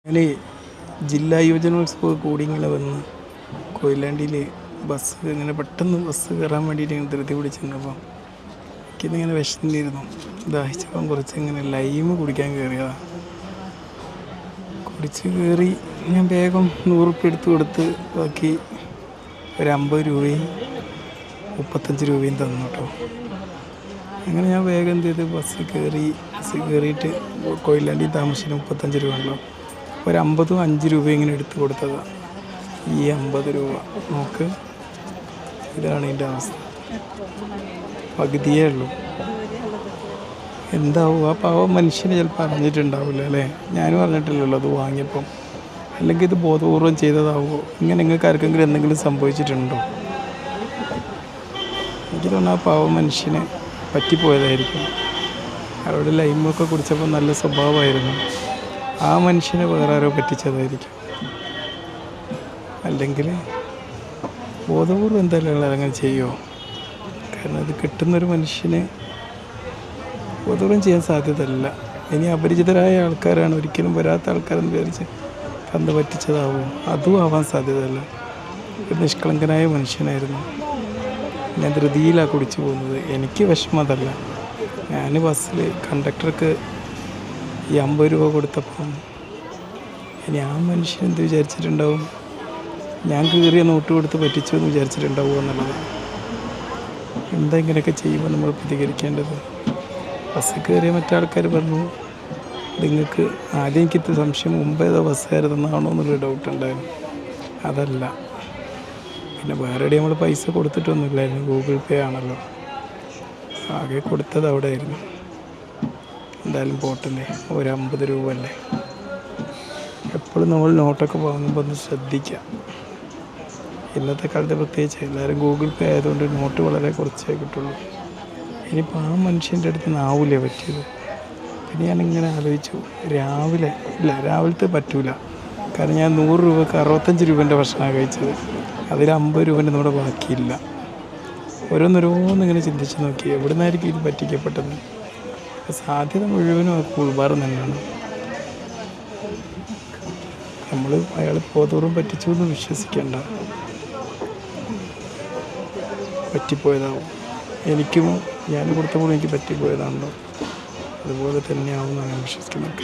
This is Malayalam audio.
ഞാൻ ജില്ലാ യുവജനോത്സവ കൂടി ഇങ്ങനെ വന്ന് കൊയിലാണ്ടിയിൽ ബസ് ഇങ്ങനെ പെട്ടെന്ന് ബസ് കയറാൻ വേണ്ടിയിട്ട് ഇങ്ങനെ ധൃതി പിടിച്ചിരുന്നപ്പോൾ എനിക്കിന്നിങ്ങനെ വിശന്നിരുന്നു. ദാഹിച്ചപ്പം കുറച്ച് ഇങ്ങനെ ലൈമ് കുടിക്കാൻ കയറിയതാണ്. കുടിച്ച് കയറി ഞാൻ വേഗം 100 റുപ്യ എടുത്ത് കൊടുത്ത് ബാക്കി ഒരു 50 രൂപയും 35 രൂപയും തന്നു കേട്ടോ. അങ്ങനെ ഞാൻ വേഗം എന്ത് ചെയ്ത് ബസ് കയറിയിട്ട് കൊയിലാണ്ടി താമസിച്ചിട്ട് 35 രൂപ ഉണ്ടല്ലോ, ഒരു 50 5 രൂപ ഇങ്ങനെ എടുത്ത് കൊടുത്തതാണ്. ഈ 50 രൂപ നോക്ക്, ഇതാണ് എൻ്റെ അവസ്ഥ. പകുതിയേ ഉള്ളൂ. എന്താവും ആ പാവം മനുഷ്യന് ചിലപ്പോൾ അറിഞ്ഞിട്ടുണ്ടാവില്ല അല്ലേ? ഞാനും അറിഞ്ഞിട്ടില്ലല്ലോ അത് വാങ്ങിയപ്പം. അല്ലെങ്കിൽ ഇത് ബോധപൂർവം ചെയ്തതാവുമോ? ഇങ്ങനെ നിങ്ങൾക്ക് ആർക്കെങ്കിലും എന്തെങ്കിലും സംഭവിച്ചിട്ടുണ്ടോ? എനിക്ക് തോന്നുന്നു ആ പാവം മനുഷ്യന് പറ്റിപ്പോയതായിരിക്കും. അവിടെ ലൈമൊക്കെ കുടിച്ചപ്പോൾ നല്ല സ്വഭാവമായിരുന്നു. ആ മനുഷ്യനെ വേറെ ആരോ പറ്റിച്ചതായിരിക്കും. അല്ലെങ്കിൽ ബോധപൂർവ്വം എന്തായാലും അങ്ങനെ ചെയ്യുമോ? കാരണം അത് കിട്ടുന്നൊരു മനുഷ്യന് ബോധപൂർവ്വം ചെയ്യാൻ സാധ്യതയില്ല. ഇനി അപരിചിതരായ ആൾക്കാരാണ്, ഒരിക്കലും വരാത്ത ആൾക്കാരെന്ന് വിചാരിച്ച് കണ്ട് പറ്റിച്ചതാവും. അതും ആവാൻ സാധ്യതയില്ല. ഒരു നിഷ്കളങ്കനായ മനുഷ്യനായിരുന്നു. ഞാൻ ധൃതിയിലാണ് കുടിച്ചു പോകുന്നത്. എനിക്ക് വിഷമം അതല്ല. ഞാൻ ബസ്സിൽ കണ്ടക്ടർക്ക് ഈ 50 രൂപ കൊടുത്തപ്പം ഇനി ആ മനുഷ്യൻ എന്ത് വിചാരിച്ചിട്ടുണ്ടാവും? ഞാൻ കീറിയ നോട്ട് കൊടുത്ത് പറ്റിച്ചു എന്ന് വിചാരിച്ചിട്ടുണ്ടാവുമോ എന്നുള്ളത്. എന്താ ഇങ്ങനെയൊക്കെ ചെയ്യുമ്പോൾ നമ്മൾ പ്രതികരിക്കേണ്ടത്? ബസ് കയറിയ മറ്റാൾക്കാർ പറഞ്ഞു, നിങ്ങൾക്ക് ആദ്യം എനിക്കിത് സംശയം മുമ്പ് ഏതോ ബസ്സുകാരതെന്നാണോ എന്നുള്ളൊരു ഡൗട്ട് ഉണ്ടായിരുന്നു. അതല്ല, പിന്നെ വേറെ നമ്മൾ പൈസ കൊടുത്തിട്ടൊന്നുമില്ലായിരുന്നു. ഗൂഗിൾ പേ ആണല്ലോ, ആകെ കൊടുത്തത് അവിടെ ആയിരുന്നു. എന്തായാലും പോട്ടല്ലേ, ഒരു 50 രൂപ അല്ലേ. എപ്പോഴും നമ്മൾ നോട്ടൊക്കെ വാങ്ങുമ്പോൾ ഒന്ന് ശ്രദ്ധിക്കുക. ഇന്നത്തെ കാലത്ത് പ്രത്യേകിച്ച് എല്ലാവരും ഗൂഗിൾ പേ ആയതുകൊണ്ട് നോട്ട് വളരെ കുറച്ചേ കിട്ടുള്ളൂ. ഇനിയിപ്പോൾ ആ മനുഷ്യൻ്റെ അടുത്ത് നിന്നാവില്ലേ പറ്റിയത്? പിന്നെ ഞാനിങ്ങനെ ആലോചിച്ചു, രാവിലത്തെ പറ്റൂല. കാരണം ഞാൻ 100 രൂപക്ക് 65 രൂപേൻ്റെ ഭക്ഷണമാണ് കഴിച്ചത്. അതിൽ 50 രൂപേൻ്റെ നമ്മുടെ ബാക്കിയില്ല. ഓരോന്നിങ്ങനെ ചിന്തിച്ച് നോക്കി, എവിടെ നിന്നായിരിക്കും ഇത് പറ്റിക്കപ്പെട്ടത്? സാധ്യത മുഴുവനും ആ കൂൾബാർ തന്നെയാണ്. നമ്മൾ അയാൾ ബോധപൂർവ്വം പറ്റിച്ചു എന്ന് വിശ്വസിക്കേണ്ട, പറ്റിപ്പോയതാവും. എനിക്കും ഞാൻ കൊടുത്തപ്പോൾ എനിക്ക് പറ്റിപ്പോയതാണല്ലോ, അതുപോലെ തന്നെയാവും ഞാൻ വിശ്വസിക്കുന്നത്.